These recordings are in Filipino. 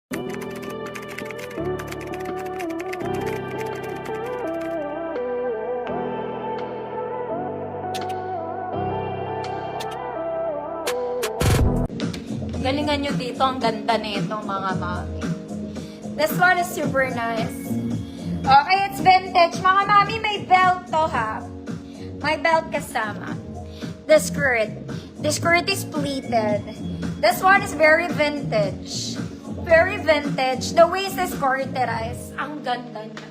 Galingan nyo dito, ang ganda nito mga mami. This one is super nice. Okay, it's vintage. Mga mami, may belt to ha. May belt kasama. The skirt. The skirt is pleated. This one is very vintage. Very vintage. The waist is corterized. Ang ganda niya.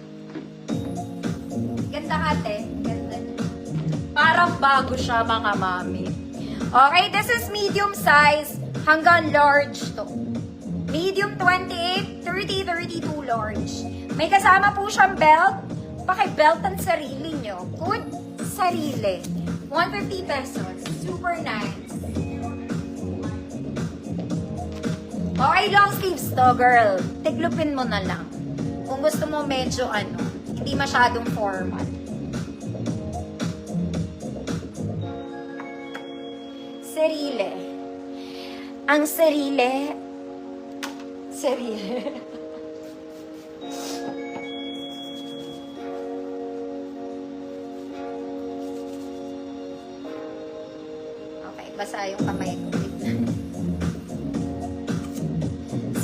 Ganda ate. Ganda niya. Parang bago siya mga mami. Okay, this is medium size hanggang large to. Medium 28, 30, 32 large. May kasama po siyang belt. Paki-belt ang sarili nyo. Good sarili. 150 pesos. Super nice. Okay, long sleeves to, girl. Tiglupin mo na lang. Kung gusto mo medyo hindi masyadong formal. Sarili. Ang sarili. Sarili. Okay, basa yung kamay ko.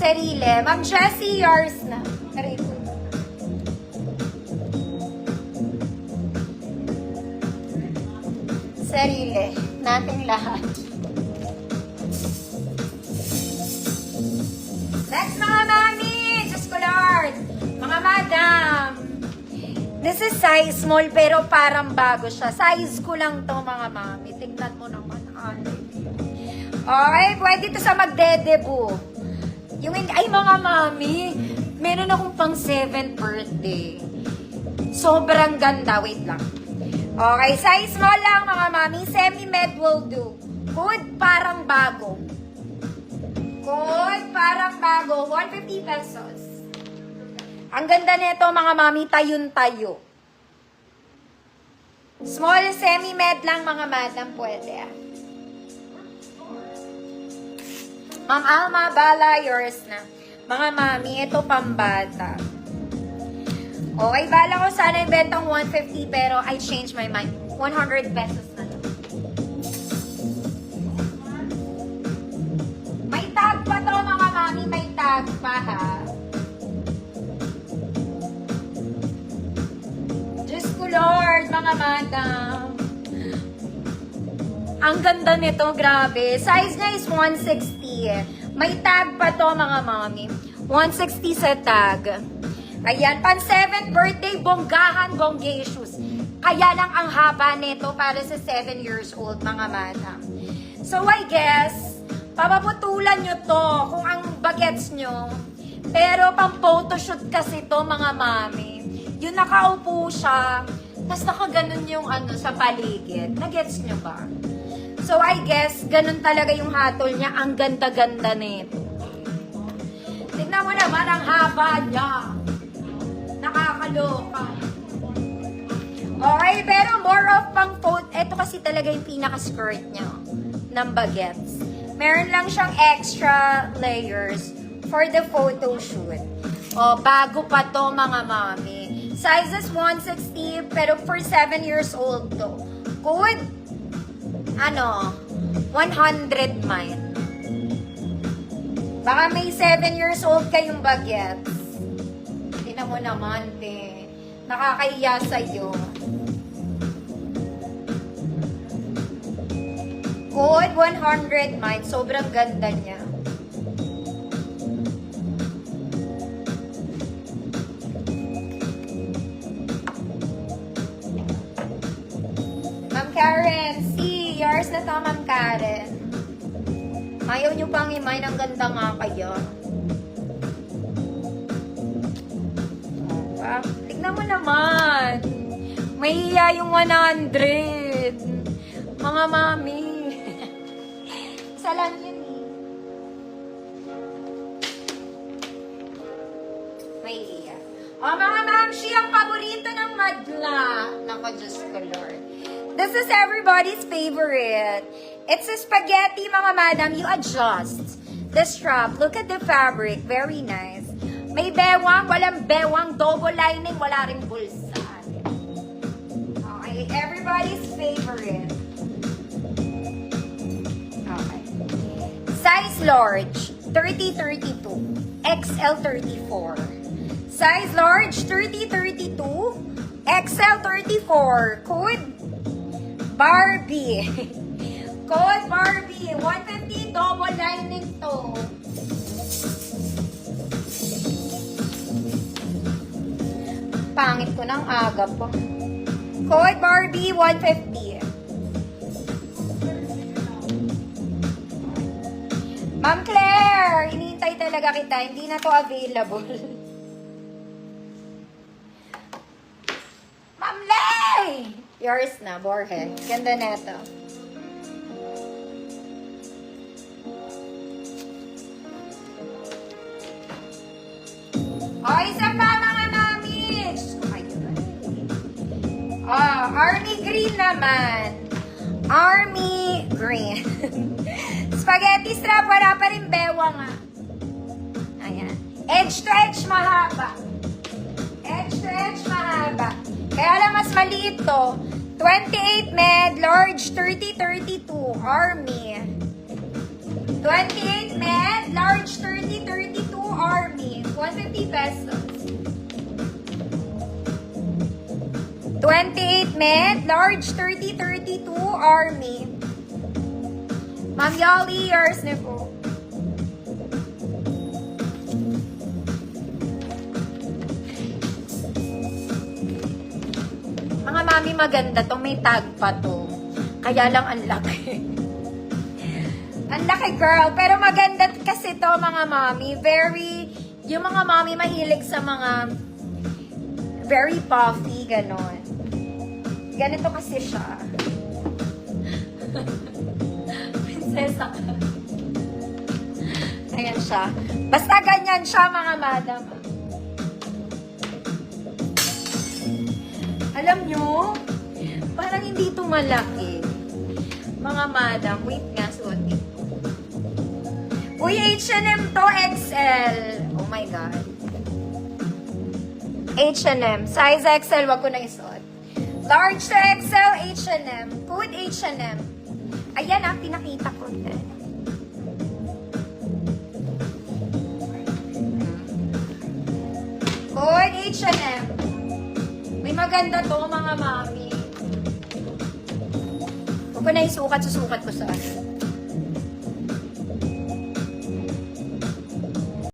Sarili. Ma'am Jessie, yours na. Aray ko. Sarili. Nating lahat. Next, mga mami! Diyos ko, Lord! Mga madam! This is size small, pero parang bago siya. Size ko lang to mga mami. Tingnan mo naman. Okay, pwede to sa magdedebo. Ay, mga mami! Meron akong pang 7th birthday. Sobrang ganda. Wait lang. Okay, size small lang mga mami. Semi-med will do. Good, parang bago. Good, parang bago. 150 pesos. Ang ganda nito mga mami, tayun-tayo. Small semi-med lang mga madam, pwede. Ma'am Alma, bala, yours na. Mga mami, ito pambata. Okay, bala ko sana ibentang 150 pero I changed my mind. 100 pesos na lang. May tag pa to mga mami, may tag pa ha. Diyos ko Lord, mga madam. Ang ganda nito, grabe. Size niya is 160. May tag pa to mga mami. 160 sa tag. Ayan, pan 7th birthday, bonggahan, bongacious. Kaya lang ang haba nito para sa 7 years old, mga madam. So, I guess, papaputulan nyo to kung ang bagets nyo. Pero, pang photoshoot kasi to, mga mami. Yung nakaupo siya, tapos nakaganon yung sa paligid. Nagets nyo ba? So, I guess, ganun talaga yung hatol niya. Ang ganda-ganda nito. Tignan mo naman ang haba niya. Nakakaloka. Okay, pero more of pang photo. Ito kasi talaga yung pinaka-skirt niya ng bagets. Meron lang siyang extra layers for the photo shoot. O, bago pa to mga mami. Size is 160, pero for 7 years old to. Good. 100 mile. Baka may 7 years old kayong bagets. Tingnan mo naman, te. Nakakahiya sa'yo. Good, 100 mile. Sobrang ganda niya. Ma'am Karen, see, yours na to, Ma'am Karen. Ayaw nyo pang imay, ang ganda nga kaya. Tignan mo naman. Mahiya yung 100. Mga mami. Isa lang yun eh. Mahiya. O mga mamshi, ang paborito ng madla. Nako, Diyos ko Lord. This is everybody's favorite. It's a spaghetti, mga madam. You adjust. the strap. Look at the fabric. Very nice. May bewang, walang bewang, double lining, wala ring bulsa. Okay, everybody's favorite. Okay. Size large, 30-32. XL 34. Size large, 30-32. XL 34. Code Barbie. Code Barbie. 150 double lining to. Pangit ko ng aga po. Code Barbie 150. Ma'am Claire, hinihintay talaga kita. Hindi na to available. Ma'am Lay! Yours na, Borges. Ganda na ito. Oh, isa pa mga mami! Army green naman. Army green. Spaghetti strap, wala pa rin bewang ah. Ayan. Edge to edge mahaba. Edge to edge mahaba. Kaya lang mas maliit to. 28 med, large 30-32, Army. 28 med, large 30-32, Army. 150 pesos. 28 med, large 30-32, Army. Ma'am Yali, yours na po. Mga mami, maganda to. May tag pa to. Kaya lang ang laki. Ang laki, girl. Pero maganda kasi to, mga mami. Yung mga mami mahilig sa mga very puffy, ganon. Ganito kasi siya. Prinsesa ka. Ayan siya. Basta ganyan siya, mga madam. Alam nyo, parang hindi ito malaki. Mga madam, wait nga, suotin. Uy, H&M to, XL. Oh my God. H&M. Size XL, wag ko na isuot. Large to XL, H&M. Code H&M. Ayan ang pinakita ko. Code H&M. May maganda to, mga mami. Huwag ko na isukat, susukat ko sa